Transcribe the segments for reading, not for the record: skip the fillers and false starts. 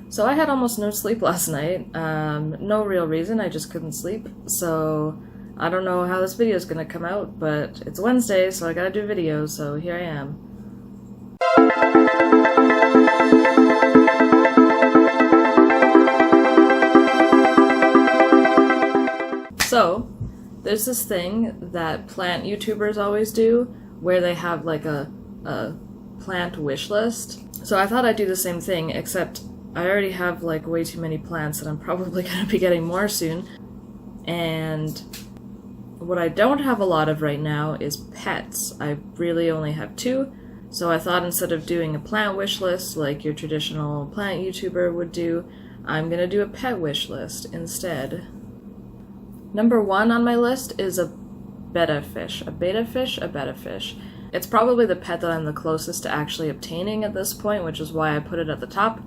So I had almost no sleep last night. No real reason, I just couldn't sleep. So I don't know how this video is gonna come out, but it's Wednesday, so I gotta do videos, so here I am. So, there's this thing that plant YouTubers always do, where they have like a plant wish list. So I thought I'd do the same thing, except I already have like way too many plants and I'm probably going to be getting more soon. And what I don't have a lot of right now is pets. I really only have 2. So I thought instead of doing a plant wish list like your traditional plant YouTuber would do, I'm going to do a pet wish list instead. Number 1 on my list is a Betta Fish. A Betta Fish? A Betta Fish. It's probably the pet that I'm the closest to actually obtaining at this point, which is why I put it at the top.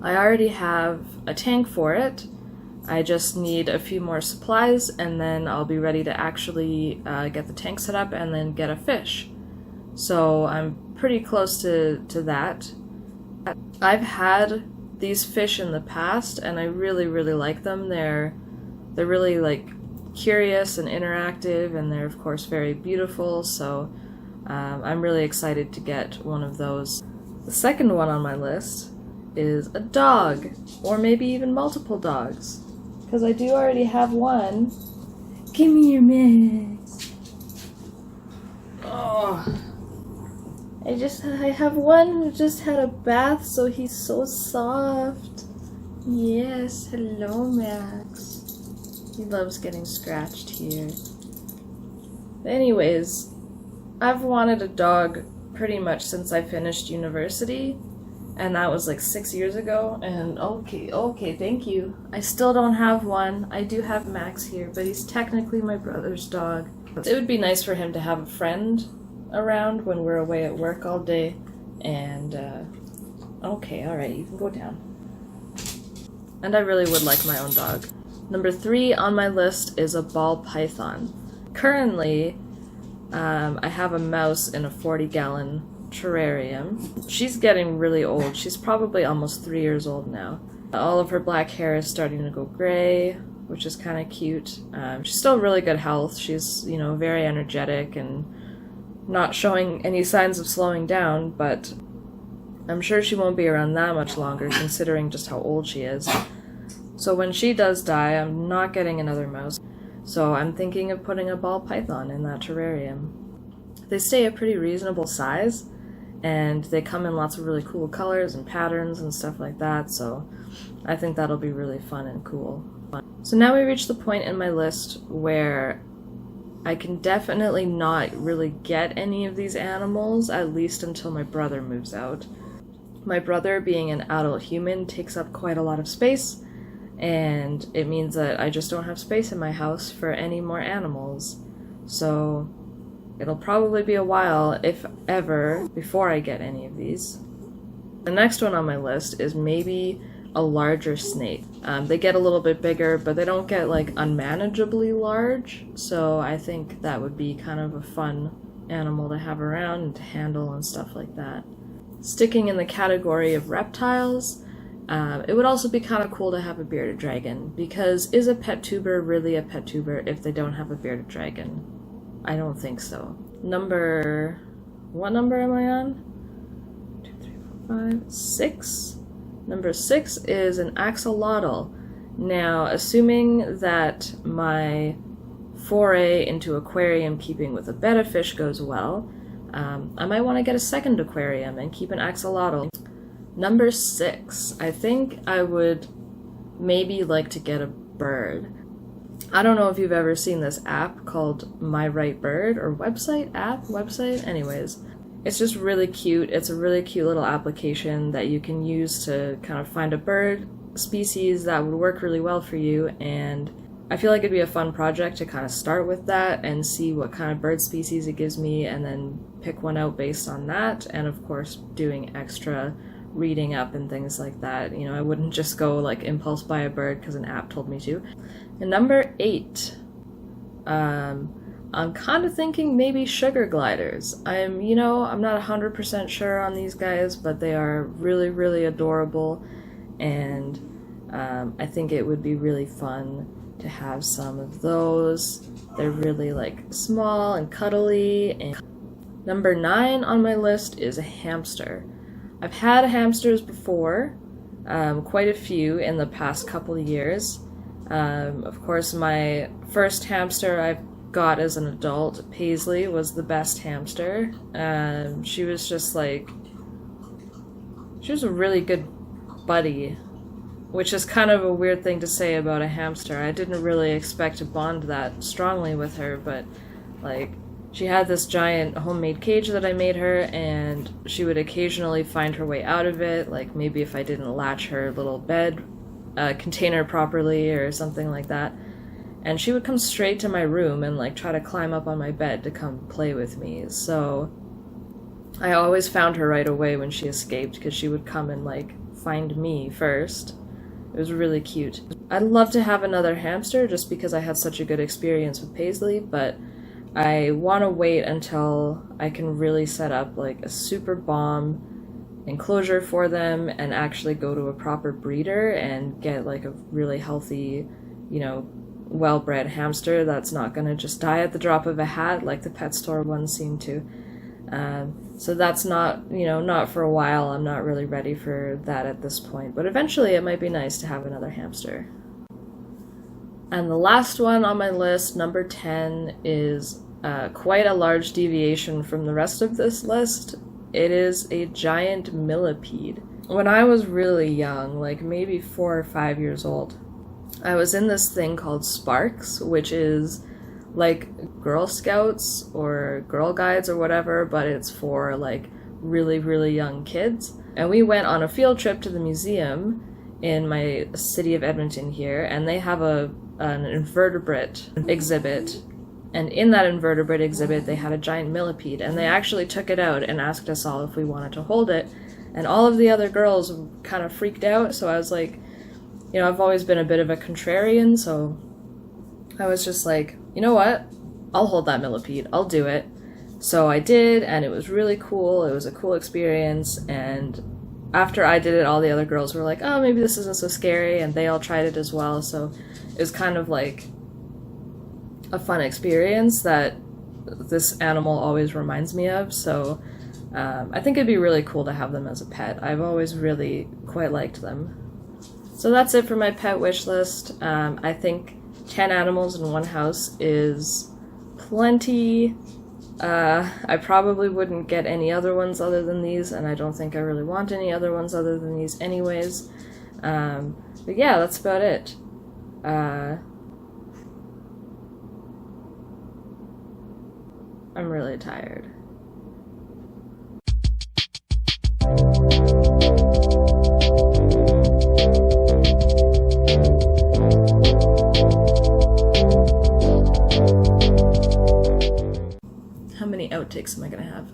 I already have a tank for it. I just need a few more supplies and then I'll be ready to actually get the tank set up and then get a fish. So I'm pretty close to that. I've had these fish in the past and I really like them. They're really like curious and interactive and they're of course very beautiful, so I'm really excited to get one of those. The second one on my list is a dog, or maybe even multiple dogs, because I do already have one. Give me your mix. Oh, I have one who just had a bath, so he's so soft. Yes, hello Max. He loves getting scratched here. Anyways, I've wanted a dog pretty much since I finished university, and that was like 6 years ago, and okay, thank you. I still don't have one. I do have Max here, but he's technically my brother's dog. It would be nice for him to have a friend around when we're away at work all day, and okay, alright, you can go down. And I really would like my own dog. Number 3 on my list is a ball python. Currently, I have a mouse in a 40-gallon terrarium. She's getting really old. She's probably almost 3 years old now. All of her black hair is starting to go gray, which is kind of cute. She's still really good health. She's, you know, very energetic and not showing any signs of slowing down, but I'm sure she won't be around that much longer considering just how old she is. So when she does die, I'm not getting another mouse. So I'm thinking of putting a ball python in that terrarium. They stay a pretty reasonable size, and they come in lots of really cool colors and patterns and stuff like that, so I think that'll be really fun and cool. So now we reach the point in my list where I can definitely not really get any of these animals, at least until my brother moves out. My brother, being an adult human, takes up quite a lot of space, and it means that I just don't have space in my house for any more animals. So it'll probably be a while, if ever, before I get any of these. The next one on my list is maybe a larger snake. They get a little bit bigger, but they don't get like unmanageably large, so I think that would be kind of a fun animal to have around and to handle and stuff like that. Sticking in the category of reptiles, it would also be kind of cool to have a bearded dragon, because is a pet tuber really a pet tuber if they don't have a bearded dragon? I don't think so. What number am I on? 2, 3, 4, 5, 6? Number 6 is an axolotl. Now, assuming that my foray into aquarium keeping with a betta fish goes well, I might want to get a second aquarium and keep an axolotl. Number 6, I think I would maybe like to get a bird. I don't know if you've ever seen this app called MyRightBird, or website? Anyways, it's just really cute. It's a really cute little application that you can use to kind of find a bird species that would work really well for you, and I feel like it'd be a fun project to kind of start with that and see what kind of bird species it gives me, and then pick one out based on that, and of course doing extra reading up and things like that. You know, I wouldn't just go like impulse buy a bird because an app told me to. And number 8, I'm kind of thinking maybe sugar gliders. I'm not 100% sure on these guys, but they are really, really adorable. and I think it would be really fun to have some of those. They're really like small and cuddly. And number 9 on my list is a hamster. I've had hamsters before, quite a few in the past couple of years. Of course, my first hamster I got as an adult, Paisley, was the best hamster. She was just like, she was a really good buddy, which is kind of a weird thing to say about a hamster. I didn't really expect to bond that strongly with her, but like, she had this giant homemade cage that I made her, and she would occasionally find her way out of it, like maybe if I didn't latch her little bed container properly or something like that. And she would come straight to my room and like try to climb up on my bed to come play with me. So I always found her right away when she escaped, because she would come and like find me first. It was really cute. I'd love to have another hamster just because I had such a good experience with Paisley, but I want to wait until I can really set up like a super bomb enclosure for them and actually go to a proper breeder and get like a really healthy, you know, well-bred hamster that's not going to just die at the drop of a hat like the pet store ones seem to. So that's not, you know, not for a while. I'm not really ready for that at this point, but eventually it might be nice to have another hamster. And the last one on my list, number 10, is quite a large deviation from the rest of this list. It is a giant millipede. When I was really young, like maybe 4 or 5 years old, I was in this thing called Sparks, which is like Girl Scouts or Girl Guides or whatever, but it's for like really, really young kids. And we went on a field trip to the museum in my city of Edmonton here, and they have an invertebrate exhibit. And in that invertebrate exhibit, they had a giant millipede, and they actually took it out and asked us all if we wanted to hold it. And all of the other girls kind of freaked out, so I was like, you know, I've always been a bit of a contrarian, so I was just like, you know what? I'll hold that millipede. I'll do it. So I did, and it was really cool. It was a cool experience, and after I did it, all the other girls were like, oh, maybe this isn't so scary, and they all tried it as well, so it was kind of like a fun experience that this animal always reminds me of. So I think it'd be really cool to have them as a pet. I've always really quite liked them. So that's it for my pet wish list. I think 10 animals in one house is plenty. I probably wouldn't get any other ones other than these, and I don't think I really want any other ones other than these anyways. But yeah, that's about it. I'm really tired. How many outtakes am I gonna have?